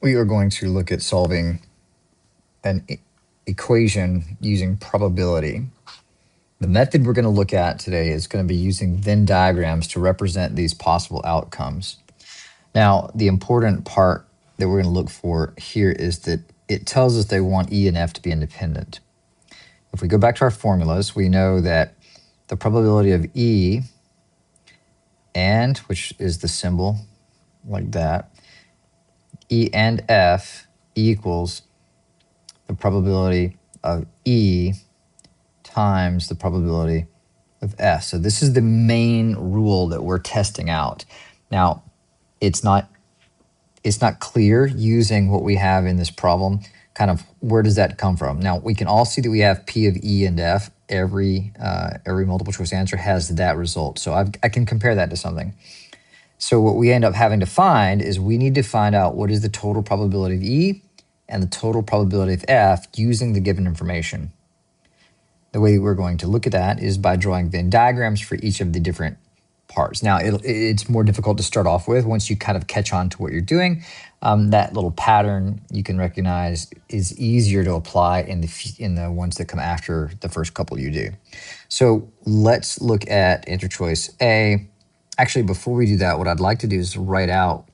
we are going to look at solving an equation using probability. The method we're going to look at today is going to be using Venn diagrams to represent these possible outcomes. Now, the important part that we're going to look for here is that it tells us they want E and F to be independent. If we go back to our formulas, we know that the probability of E and, which is the symbol like that, E and F equals the probability of E times the probability of F. So this is the main rule that we're testing out. Now, it's not clear using what we have in this problem, kind of where does that come from? Now, we can all see that we have P of E and F. Every multiple choice answer has that result. So I can compare that to something. So what we end up having to find is we need to find out what is the total probability of E and the total probability of F using the given information. The way we're going to look at that is by drawing Venn diagrams for each of the different parts. Now, it's more difficult to start off with. Once you kind of catch on to what you're doing, that little pattern you can recognize is easier to apply in the ones that come after the first couple you do. So let's look at answer choice A. Actually, before we do that, what I'd like to do is write out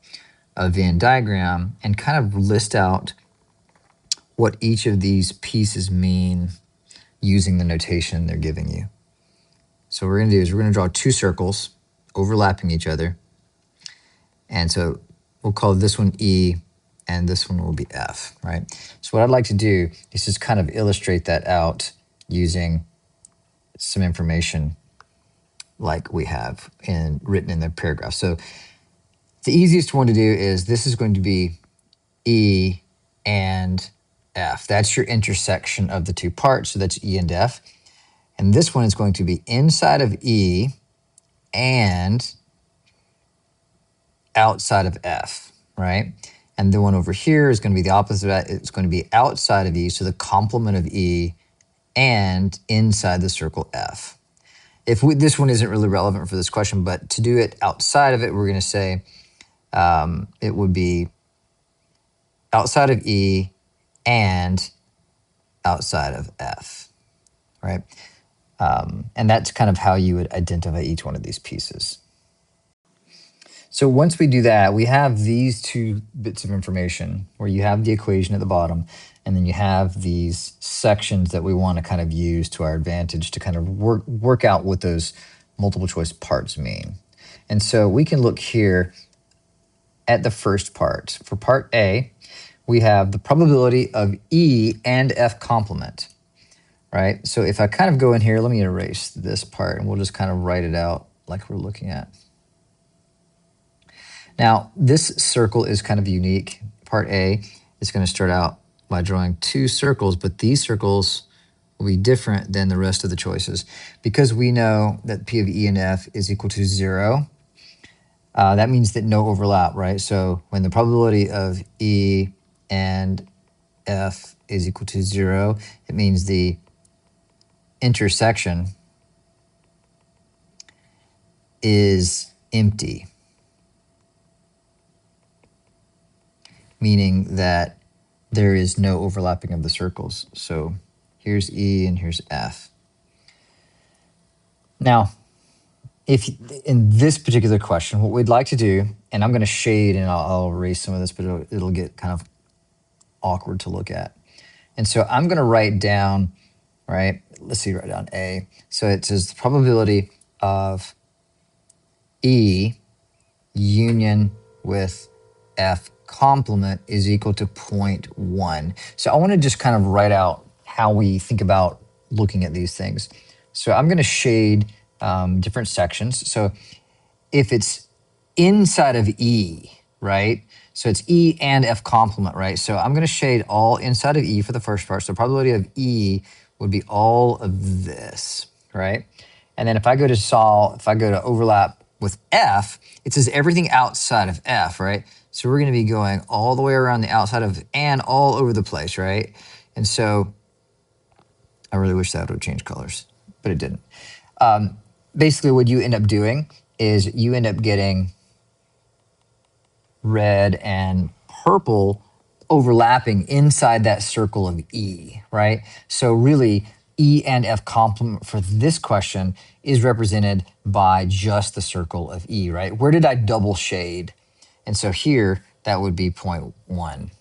a Venn diagram and kind of list out what each of these pieces mean using the notation they're giving you. So what we're going to do is we're going to draw two circles overlapping each other. And so we'll call this one E and this one will be F, right? So what I'd like to do is just kind of illustrate that out using some information like we have written in the paragraph. So the easiest one to do is this is going to be E and F. That's your intersection of the two parts, so that's E and F. And this one is going to be inside of E and outside of F, right? And the one over here is going to be the opposite of that. It's going to be outside of E, so the complement of E and inside the circle F. This one isn't really relevant for this question, but to do it outside of it, we're going to say it would be outside of E and outside of F, right? And that's kind of how you would identify each one of these pieces. So once we do that, we have these two bits of information where you have the equation at the bottom, and then you have these sections that we want to kind of use to our advantage to kind of work out what those multiple choice parts mean. And so we can look here at the first part. For part A, we have the probability of E and F complement, right? So if I kind of go in here, let me erase this part and we'll just kind of write it out like we're looking at. Now, this circle is kind of unique. Part A is going to start out by drawing two circles, but these circles will be different than the rest of the choices because we know that P of E and F is equal to 0. That means that no overlap, right? So when the probability of E and F is equal to 0, it means the intersection is empty, meaning that there is no overlapping of the circles. So here's E and here's F. Now, if in this particular question, what we'd like to do, and I'm going to shade and I'll erase some of this, but it'll get kind of awkward to look at. And so I'm going to write down, right? Let's see, write down A. So it says the probability of E union with F complement is equal to 0.1. So I want to just kind of write out how we think about looking at these things. So I'm going to shade different sections. So if it's inside of E, right? So it's E and F complement, right? So I'm going to shade all inside of E for the first part. So probability of E would be all of this, right? And then if I go to overlap with F, it says everything outside of F, right? So we're going to be going all the way around the outside of and all over the place, right? And so I really wish that would change colors, but it didn't. Basically, what you end up doing is you end up getting red and purple overlapping inside that circle of E, right? So really, E and F complement for this question is represented by just the circle of E, right? Where did I double shade? And so here, that would be 0.1.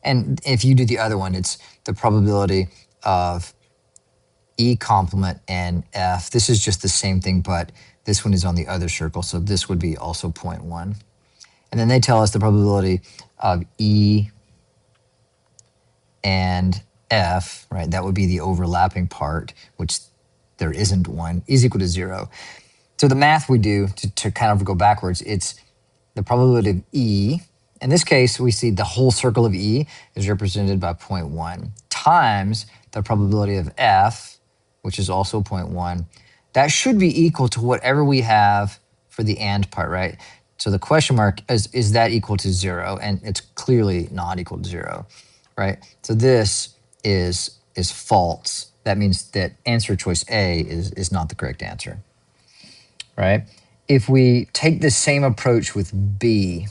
And if you do the other one, it's the probability of E complement and F. This is just the same thing, but this one is on the other circle. So this would be also 0.1. And then they tell us the probability of E and F, right? That would be the overlapping part, which there isn't one, is equal to 0. So the math we do to kind of go backwards, it's the probability of E. In this case, we see the whole circle of E is represented by 0.1 times the probability of F, which is also 0.1. That should be equal to whatever we have for the and part, right? So the question mark is that equal to 0? And it's clearly not equal to 0, right? So this is false. That means that answer choice A is not the correct answer, right? If we take the same approach with B,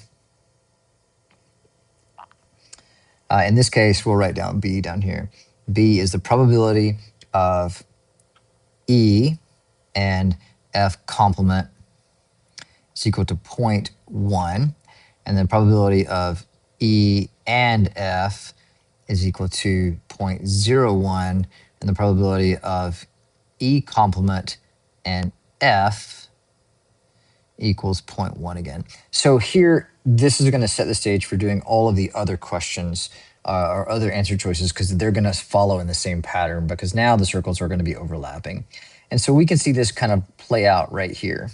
in this case, we'll write down B down here. B is the probability of E and F complement is equal to 0.1. And the probability of E and F is equal to 0.01. And the probability of E complement and F equals 0.1 again. So here, this is going to set the stage for doing all of the other questions or other answer choices, because they're going to follow in the same pattern, because now the circles are going to be overlapping. And so we can see this kind of play out right here.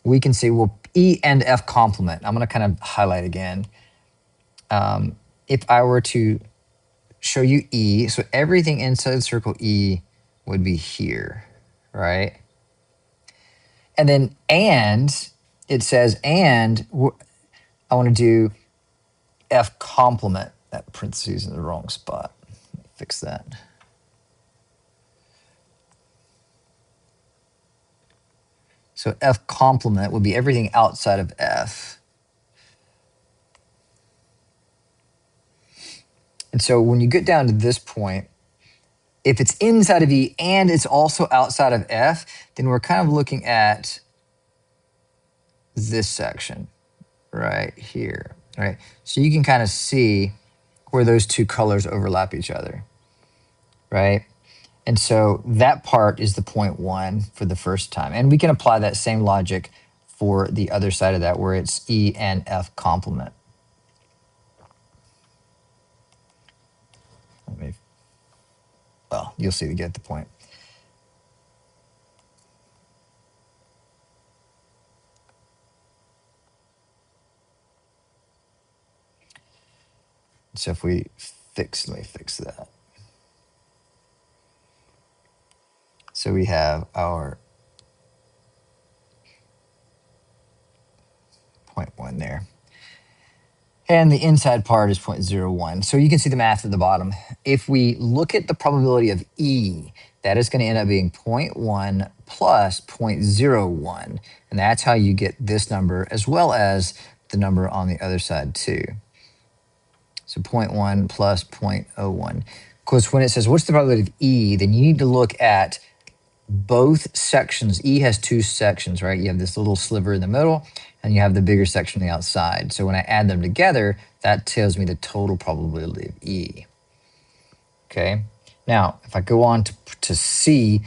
We can say, well, E and F complement. I'm going to kind of highlight again. If I were to show you E, so everything inside the circle E would be here, right? And then it says, and I want to do F complement. That parentheses in the wrong spot. Let me fix that. So F complement would be everything outside of F. And so when you get down to this point, if it's inside of E and it's also outside of F, then we're kind of looking at this section right here, right? So you can kind of see where those two colors overlap each other, right? And so that part is the 0.1 for the first time. And we can apply that same logic for the other side of that, where it's E and F complement. Well, you'll see, we get the point. So if we let me fix that. So we have our 0.1 there. And the inside part is 0.01. So you can see the math at the bottom. If we look at the probability of E, that is going to end up being 0.1 plus 0.01. And that's how you get this number, as well as the number on the other side too. So 0.1 plus 0.01. Of course, when it says, what's the probability of E, then you need to look at both sections. E has two sections, right? You have this little sliver in the middle, and you have the bigger section on the outside. So when I add them together, that tells me the total probability of E. Okay. Now, if I go on to C,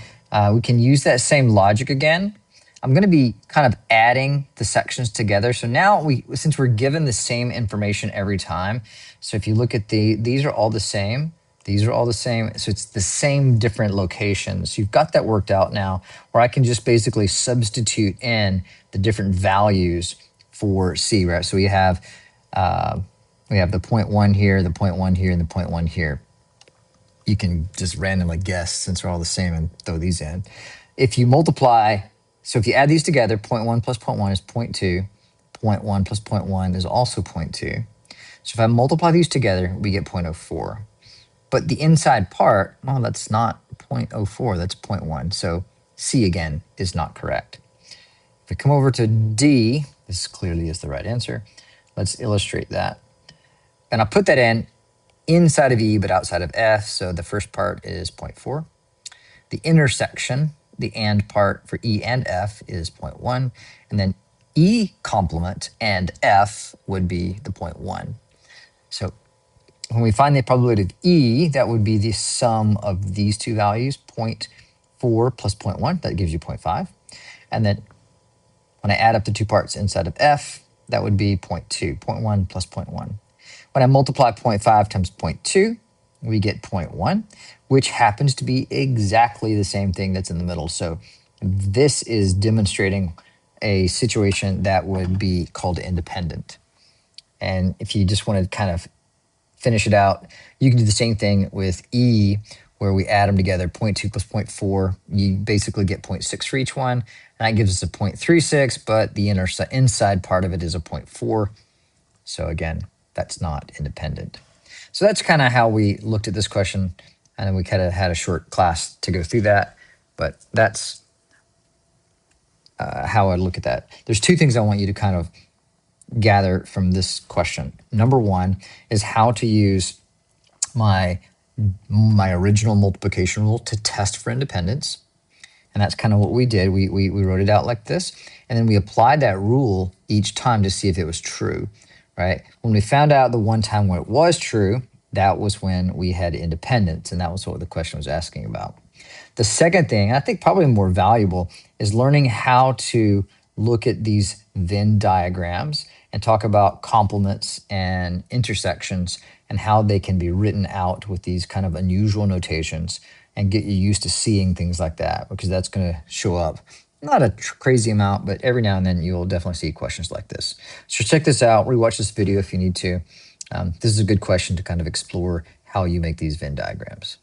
we can use that same logic again. I'm going to be kind of adding the sections together. So now since we're given the same information every time, so if you look at these are all the same. These are all the same. So it's the same different locations. You've got that worked out now, where I can just basically substitute in the different values for C, right? So we have the 0.1 here, the 0.1 here, and the 0.1 here. You can just randomly guess, since they're all the same, and throw these in. If you multiply, so if you add these together, 0.1 plus 0.1 is 0.2. 0.1 plus 0.1 is also 0.2. So if I multiply these together, we get 0.04. But the inside part, well, that's not 0.04, that's 0.1. So C again is not correct. If we come over to D, this clearly is the right answer. Let's illustrate that. And I put that in inside of E, but outside of F. So the first part is 0.4. The intersection, the and part for E and F is 0.1. And then E complement and F would be the 0.1. So when we find the probability of E, that would be the sum of these two values, 0.4 plus 0.1, that gives you 0.5. And then when I add up the two parts inside of F, that would be 0.2, 0.1 plus 0.1. When I multiply 0.5 times 0.2, we get 0.1, which happens to be exactly the same thing that's in the middle. So this is demonstrating a situation that would be called independent. And if you just want to kind of finish it out, you can do the same thing with E, where we add them together, 0.2 plus 0.4. You basically get 0.6 for each one. And that gives us a 0.36, but the inside part of it is a 0.4. So again, that's not independent. So that's kind of how we looked at this question. And then we kind of had a short class to go through that. But that's how I look at that. There's two things I want you to kind of gather from this question. Number one is how to use my original multiplication rule to test for independence. And that's kind of what we did. We wrote it out like this. And then we applied that rule each time to see if it was true, right? When we found out the one time when it was true, that was when we had independence. And that was what the question was asking about. The second thing, I think probably more valuable, is learning how to look at these Venn diagrams and talk about complements and intersections and how they can be written out with these kind of unusual notations and get you used to seeing things like that, because that's going to show up. Not a crazy amount, but every now and then you'll definitely see questions like this. So check this out, rewatch this video if you need to. This is a good question to kind of explore how you make these Venn diagrams.